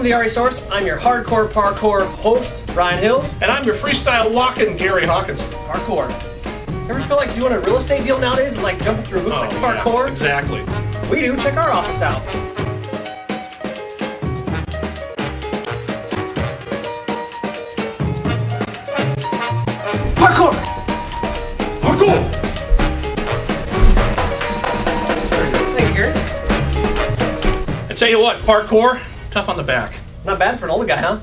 the RE Source. I'm your hardcore parkour host, Ryan Hills. And I'm your freestyle walking Gary Hawkins. Parkour. Ever feel like doing a real estate deal nowadays is like jumping through hoops like parkour? Yeah, exactly. We do. Check our office out. Parkour! Parkour! Thank you. I tell you what, parkour, tough on the back. Not bad for an older guy, huh?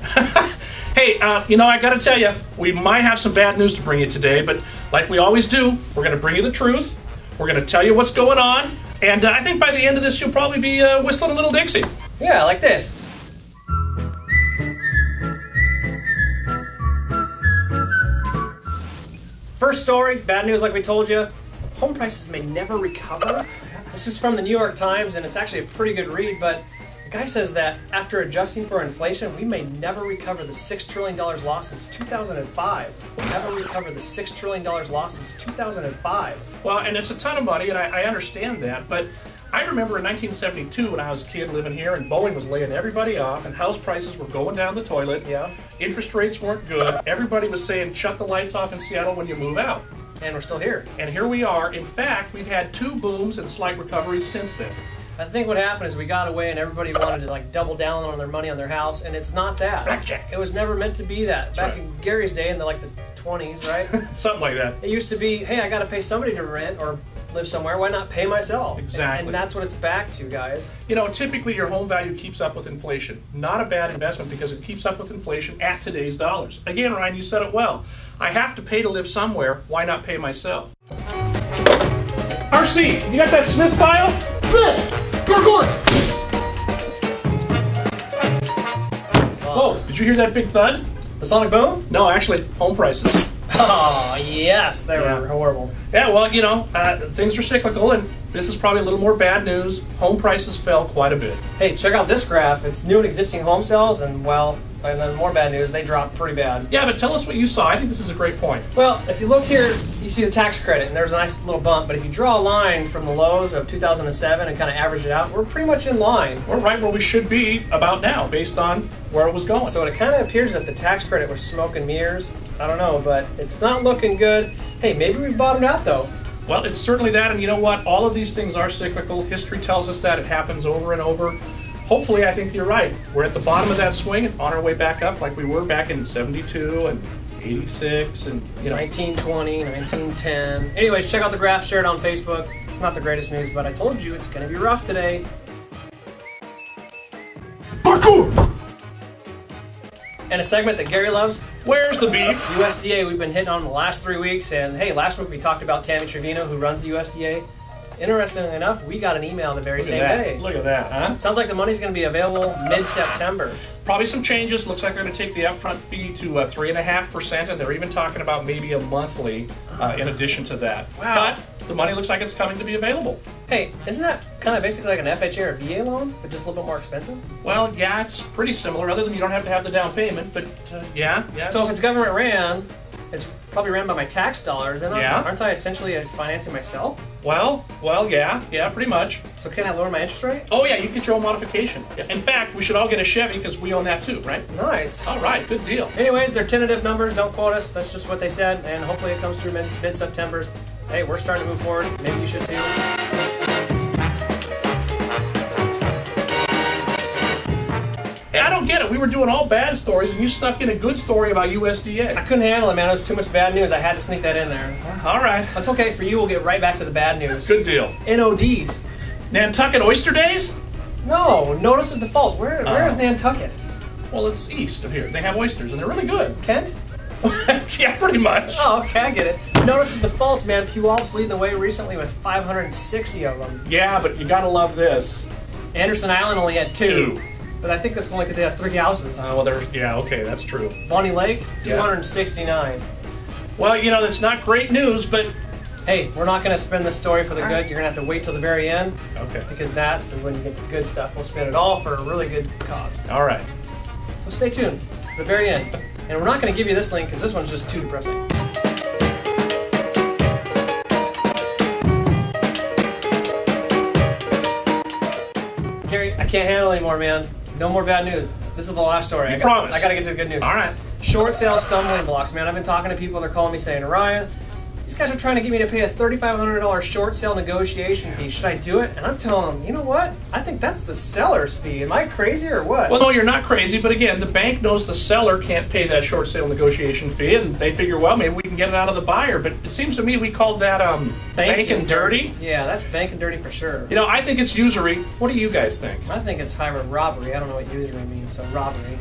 Hey, I gotta tell you, we might have some bad news to bring you today, but like we always do, we're gonna bring you the truth, we're gonna tell you what's going on, and I think by the end of this you'll probably be whistling a little Dixie. Yeah, like this. First story, bad news like we told you. Home prices may never recover. This is from the New York Times, and it's actually a pretty good read, but the guy says that after adjusting for inflation, we may never recover the $6 trillion lost since 2005. We'll never recover the $6 trillion lost since 2005. Well, and it's a ton of money, and I understand that, but I remember in 1972 when I was a kid living here, and Boeing was laying everybody off, and house prices were going down the toilet. Yeah. Interest rates weren't good. Everybody was saying, shut the lights off in Seattle when you move out. And we're still here. And here we are. In fact, we've had 2 booms and slight recoveries since then. I think what happened is we got away and everybody wanted to like double down on their money on their house, and it's not that. Blackjack. It was never meant to be that. Back right. in Gary's day in the 20s, right? Something like that. It used to be, hey, I got to pay somebody to rent or live somewhere. Why not pay myself? Exactly. And that's what it's back to, guys. You know, typically your home value keeps up with inflation. Not a bad investment because it keeps up with inflation at today's dollars. Again, Ryan, you said it well. I have to pay to live somewhere. Why not pay myself? RC, you got that Smith file? Smith! Parkour! Whoa, did you hear that big thud? The sonic boom? No, actually, home prices. Oh, yes, they were horrible. Yeah, well, things are cyclical, and this is probably a little more bad news. Home prices fell quite a bit. Hey, check out this graph. It's new and existing home sales, and well, and then more bad news, they dropped pretty bad. Yeah, but tell us what you saw. I think this is a great point. Well, if you look here, you see the tax credit, and there's a nice little bump, but if you draw a line from the lows of 2007 and kind of average it out, we're pretty much in line. We're right where we should be about now, based on where it was going. So it kind of appears that the tax credit was smoke and mirrors. I don't know, but it's not looking good. Hey, maybe we've bottomed out, though. Well, it's certainly that, and you know what? All of these things are cyclical. History tells us that. It happens over and over. Hopefully, I think you're right. We're at the bottom of that swing and on our way back up like we were back in 72 and 86 and, 1920, 1910. Anyways, check out the graph, share it on Facebook. It's not the greatest news, but I told you it's going to be rough today. Parkour! And a segment that Gary loves. Where's the beef? USDA, we've been hitting on the last 3 weeks, and hey, last week we talked about Tammy Trevino, who runs the USDA. Interestingly enough, we got an email the very same day. Look at that, huh? Sounds like the money's going to be available mid-September. Probably some changes. Looks like they're going to take the upfront fee to 3.5%, and they're even talking about maybe a monthly in addition to that. Wow. But the money looks like it's coming to be available. Hey, isn't that kind of basically like an FHA or VA loan, but just a little bit more expensive? Well, yeah, it's pretty similar, other than you don't have to have the down payment, but yeah. So if it's government ran, it's probably ran by my tax dollars, and Yeah. aren't I essentially financing myself? Well, yeah, pretty much. So can I lower my interest rate? Oh yeah, you get your own modification. In fact, we should all get a Chevy because we own that too, right? Nice. All right, good deal. Anyways, they're tentative numbers. Don't quote us. That's just what they said, and hopefully it comes through mid-September. Hey, we're starting to move forward. Maybe you should too. Hey, I don't get it. We were doing all bad stories, and you snuck in a good story about USDA. I couldn't handle it, man. It was too much bad news. I had to sneak that in there. All right. That's okay. For you, we'll get right back to the bad news. Good deal. NODs. Nantucket Oyster Days? No, notice of defaults. Where is Nantucket? Well, it's east of here. They have oysters, and they're really good. Kent? Yeah, pretty much. Oh, okay, I get it. Notice of defaults, man. Puyallups leading the way recently with 560 of them. Yeah, but you gotta love this. Anderson Island only had 2. But I think that's only because they have 3 houses. Yeah, okay, that's true. Bonnie Lake, Yeah. 269. Well, that's not great news, but... Hey, we're not going to spin this story for the good. You're going to have to wait till the very end. Okay. Because that's when you get the good stuff. We'll spin it all for a really good cause. All right. So stay tuned for the very end. And we're not going to give you this link because this one's just too depressing. Gary, I can't handle it anymore, man. No more bad news. This is the last story. You promise. I got to get to the good news. All right. Short sale stumbling blocks, man. I've been talking to people. They're calling me saying, Ryan, these guys are trying to get me to pay a $3,500 short sale negotiation fee. Should I do it? And I'm telling them, you know what? I think that's the seller's fee. Am I crazy or what? Well, no, you're not crazy. But again, the bank knows the seller can't pay that short sale negotiation fee, and they figure, well, maybe we can get it out of the buyer. But it seems to me we called that banking dirty. Yeah, that's banking dirty for sure. You know, I think it's usury. What do you guys think? I think it's highway robbery. I don't know what usury means, so robbery.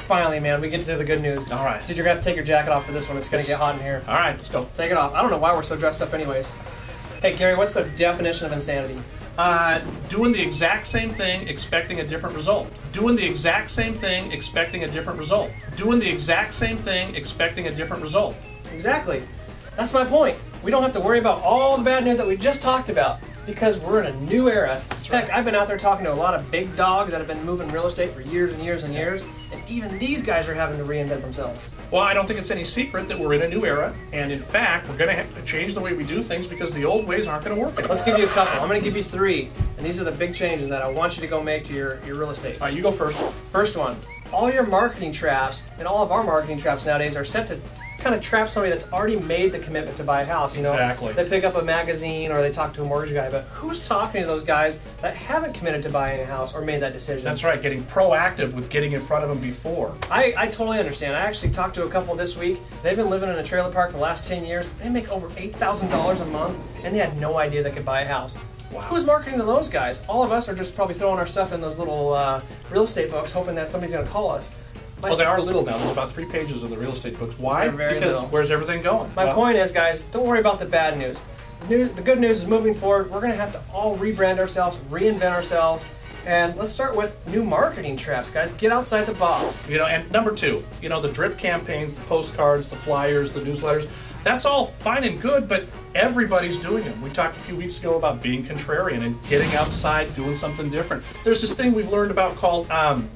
Finally, man, we get to the good news. All right. Dude, you're going to have to take your jacket off for this one. It's going to get hot in here. All right, let's go. Take it off. I don't know why we're so dressed up anyways. Hey, Gary, what's the definition of insanity? Doing the exact same thing, expecting a different result. Doing the exact same thing, expecting a different result. Doing the exact same thing, expecting a different result. Exactly. That's my point. We don't have to worry about all the bad news that we just talked about because we're in a new era. Heck, I've been out there talking to a lot of big dogs that have been moving real estate for years and years and years, and even these guys are having to reinvent themselves. Well, I don't think it's any secret that we're in a new era, and in fact, we're going to have to change the way we do things because the old ways aren't going to work anymore. Let's give you a couple. I'm going to give you 3, and these are the big changes that I want you to go make to your real estate. All right, you go first. First one, all your marketing traps, and all of our marketing traps nowadays are set to kind of trap somebody that's already made the commitment to buy a house. You know, Exactly. They pick up a magazine or they talk to a mortgage guy, but who's talking to those guys that haven't committed to buying a house or made that decision? That's right, getting proactive with getting in front of them before. I totally understand. I actually talked to a couple this week. They've been living in a trailer park for the last 10 years. They make over $8,000 a month, and they had no idea they could buy a house. Wow. Who's marketing to those guys? All of us are just probably throwing our stuff in those little real estate books, hoping that somebody's going to call us. Well, they are little now. There's about 3 pages of the real estate books. Why? They're very Because little. where's everything going? My point is, guys, don't worry about the bad news. The good news is moving forward, we're going to have to all rebrand ourselves, reinvent ourselves, and let's start with new marketing traps, guys. Get outside the box. You know, and number 2, you know, the drip campaigns, the postcards, the flyers, the newsletters, that's all fine and good, but everybody's doing them. We talked a few weeks ago about being contrarian and getting outside, doing something different. There's this thing we've learned about called...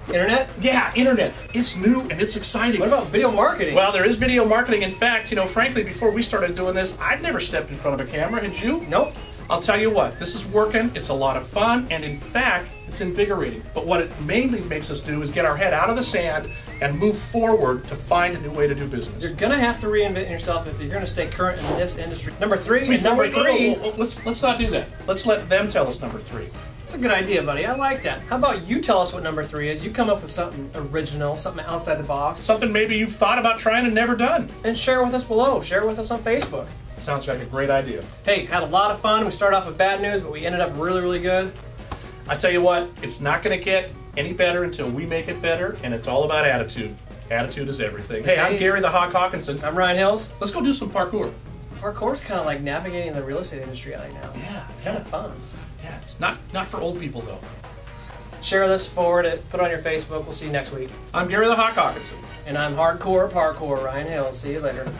Internet? Yeah, internet. It's new and it's exciting. What about video marketing? Well, there is video marketing. In fact, you know, frankly, before we started doing this, I'd never stepped in front of a camera. Had you? Nope. I'll tell you what, this is working, it's a lot of fun, and in fact, it's invigorating. But what it mainly makes us do is get our head out of the sand and move forward to find a new way to do business. You're going to have to reinvent yourself if you're going to stay current in this industry. Number 3, Wait, number wait, 3... let's not do that. Let's let them tell us number 3. That's a good idea, buddy. I like that. How about you tell us what number 3 is? You come up with something original, something outside the box, Something maybe you've thought about trying and never done. and share it with us below. Share it with us on Facebook. Sounds like a great idea. Hey, had a lot of fun. We started off with bad news, but we ended up really, really good. I tell you what, it's not going to get any better until we make it better, and it's all about attitude. Attitude is everything. Hey, I'm Gary the Hawk Hawkinson. I'm Ryan Hills. Let's go do some parkour. Parkour's kind of like navigating the real estate industry right now. Yeah, It's kind of fun. Yeah, it's not for old people, though. Share this, forward it, put it on your Facebook. We'll see you next week. I'm Gary the Hawk Hawkinson. And I'm Hardcore Parkour, Ryan Hills. See you later.